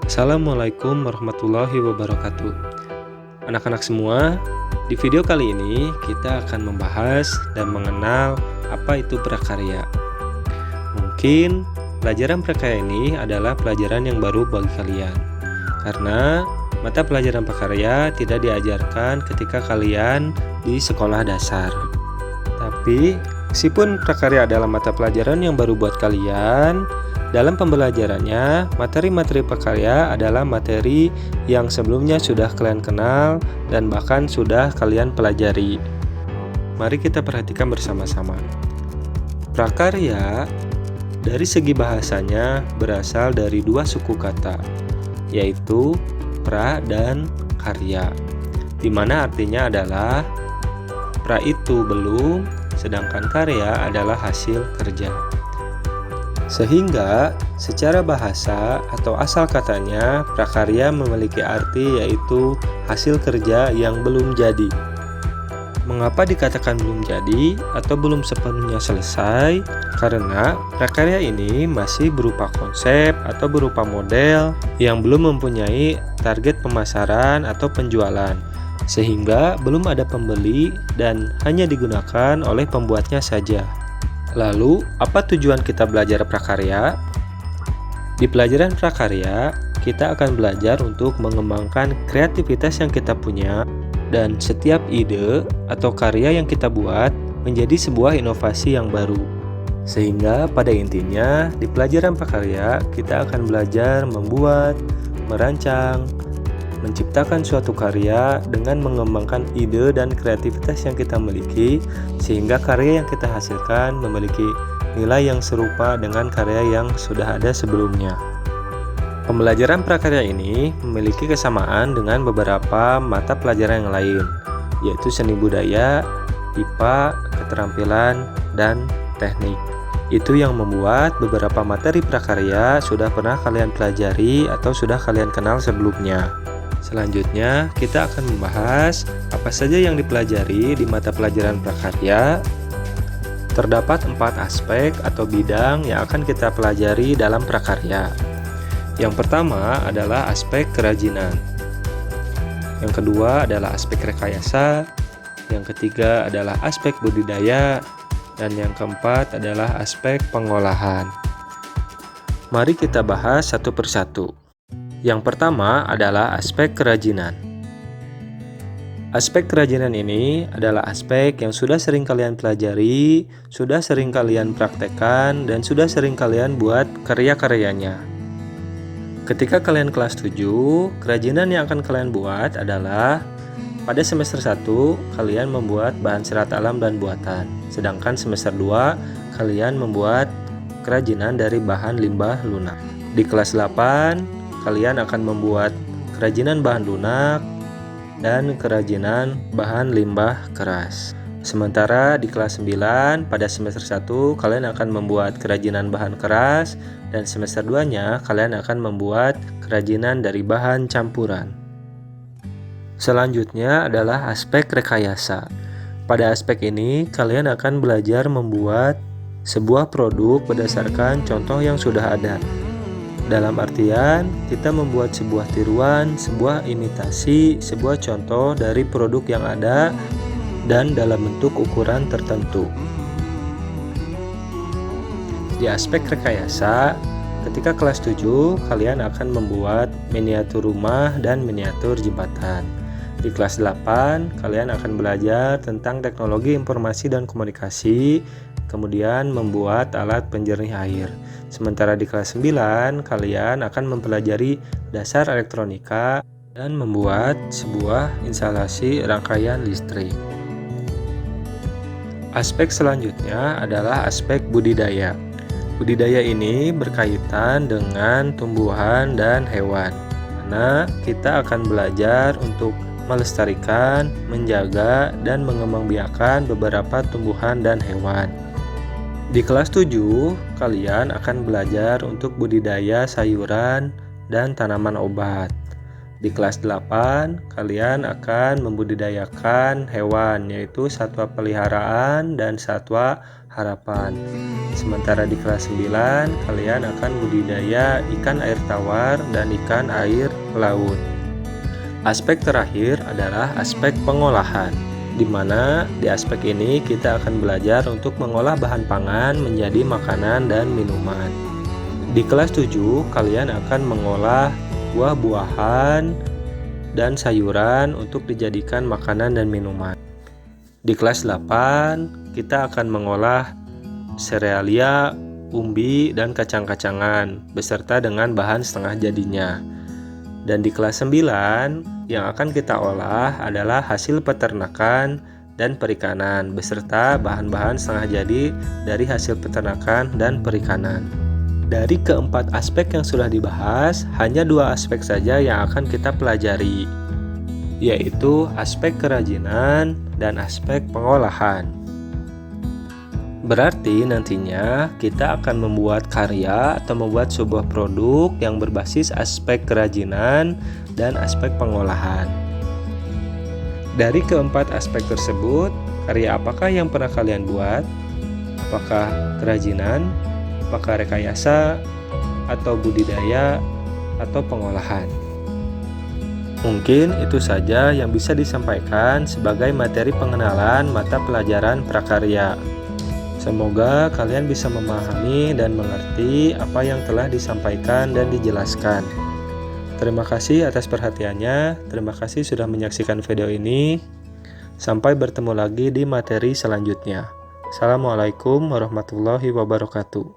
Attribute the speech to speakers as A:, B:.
A: Assalamualaikum warahmatullahi wabarakatuh. Anak-anak semua, di video kali ini kita akan membahas dan mengenal apa itu prakarya. Mungkin pelajaran prakarya ini adalah pelajaran yang baru bagi kalian, karena mata pelajaran prakarya tidak diajarkan ketika kalian di sekolah dasar. Tapi, meskipun prakarya adalah mata pelajaran yang baru buat kalian, dalam pembelajarannya, materi-materi prakarya adalah materi yang sebelumnya sudah kalian kenal dan bahkan sudah kalian pelajari. Mari kita perhatikan bersama-sama. Prakarya dari segi bahasanya berasal dari dua suku kata, yaitu pra dan karya, di mana artinya adalah pra itu belum, sedangkan karya adalah hasil kerja. Sehingga secara bahasa atau asal katanya prakarya memiliki arti yaitu hasil kerja yang belum jadi. Mengapa dikatakan belum jadi atau belum sepenuhnya selesai? Karena prakarya ini masih berupa konsep atau berupa model yang belum mempunyai target pemasaran atau penjualan, sehingga belum ada pembeli dan hanya digunakan oleh pembuatnya saja. Lalu, apa tujuan kita belajar prakarya? Di pelajaran prakarya, kita akan belajar untuk mengembangkan kreativitas yang kita punya dan setiap ide atau karya yang kita buat menjadi sebuah inovasi yang baru. Sehingga pada intinya, di pelajaran prakarya, kita akan belajar membuat, merancang, menciptakan suatu karya dengan mengembangkan ide dan kreativitas yang kita miliki, sehingga karya yang kita hasilkan memiliki nilai yang serupa dengan karya yang sudah ada sebelumnya. Pembelajaran prakarya ini memiliki kesamaan dengan beberapa mata pelajaran yang lain, yaitu seni budaya, IPA, keterampilan, dan teknik. Itu yang membuat beberapa materi prakarya sudah pernah kalian pelajari atau sudah kalian kenal sebelumnya. Selanjutnya, kita akan membahas apa saja yang dipelajari di mata pelajaran prakarya. Terdapat 4 aspek atau bidang yang akan kita pelajari dalam prakarya. Yang pertama adalah aspek kerajinan. Yang kedua adalah aspek rekayasa. Yang ketiga adalah aspek budidaya. Dan yang keempat adalah aspek pengolahan. Mari kita bahas satu persatu. Yang pertama adalah aspek kerajinan. Aspek kerajinan ini adalah aspek yang sudah sering kalian pelajari, sudah sering kalian praktekkan, dan sudah sering kalian buat karya-karyanya. Ketika kalian kelas 7, kerajinan yang akan kalian buat adalah pada semester 1, kalian membuat bahan serat alam dan buatan. Sedangkan semester 2, kalian membuat kerajinan dari bahan limbah lunak. Di kelas 8, kalian akan membuat kerajinan bahan lunak dan kerajinan bahan limbah keras. Sementara di kelas 9 pada semester 1 kalian akan membuat kerajinan bahan keras dan semester 2-nya kalian akan membuat kerajinan dari bahan campuran. Selanjutnya adalah aspek rekayasa. Pada aspek ini kalian akan belajar membuat sebuah produk berdasarkan contoh yang sudah ada. Dalam artian, kita membuat sebuah tiruan, sebuah imitasi, sebuah contoh dari produk yang ada dan dalam bentuk ukuran tertentu. Di aspek rekayasa, ketika kelas 7, kalian akan membuat miniatur rumah dan miniatur jembatan. Di kelas 8, kalian akan belajar tentang teknologi informasi dan komunikasi, kemudian membuat alat penjernih air. Sementara di kelas 9, kalian akan mempelajari dasar elektronika dan membuat sebuah instalasi rangkaian listrik. Aspek selanjutnya adalah aspek budidaya. Budidaya ini berkaitan dengan tumbuhan dan hewan, karena kita akan belajar untuk melestarikan, menjaga, dan mengembangbiakan beberapa tumbuhan dan hewan. Di kelas 7, kalian akan belajar untuk budidaya sayuran dan tanaman obat. Di kelas 8, kalian akan membudidayakan hewan, yaitu satwa peliharaan dan satwa harapan. Sementara di kelas 9, kalian akan budidaya ikan air tawar dan ikan air laut. Aspek terakhir adalah aspek pengolahan, di mana di aspek ini kita akan belajar untuk mengolah bahan pangan menjadi makanan dan minuman. Di kelas 7, kalian akan mengolah buah-buahan dan sayuran untuk dijadikan makanan dan minuman. Di kelas 8, kita akan mengolah serealia, umbi, dan kacang-kacangan beserta dengan bahan setengah jadinya. Dan di kelas 9, yang akan kita olah adalah hasil peternakan dan perikanan beserta bahan-bahan setengah jadi dari hasil peternakan dan perikanan. Dari keempat aspek yang sudah dibahas, hanya 2 aspek saja yang akan kita pelajari, yaitu aspek kerajinan dan aspek pengolahan. Berarti nantinya kita akan membuat karya atau membuat sebuah produk yang berbasis aspek kerajinan dan aspek pengolahan. Dari keempat aspek tersebut, karya apakah yang pernah kalian buat? Apakah kerajinan, apakah rekayasa, atau budidaya, atau pengolahan? Mungkin itu saja yang bisa disampaikan sebagai materi pengenalan mata pelajaran prakarya. Semoga kalian bisa memahami dan mengerti apa yang telah disampaikan dan dijelaskan. Terima kasih atas perhatiannya. Terima kasih sudah menyaksikan video ini. Sampai bertemu lagi di materi selanjutnya. Assalamualaikum warahmatullahi wabarakatuh.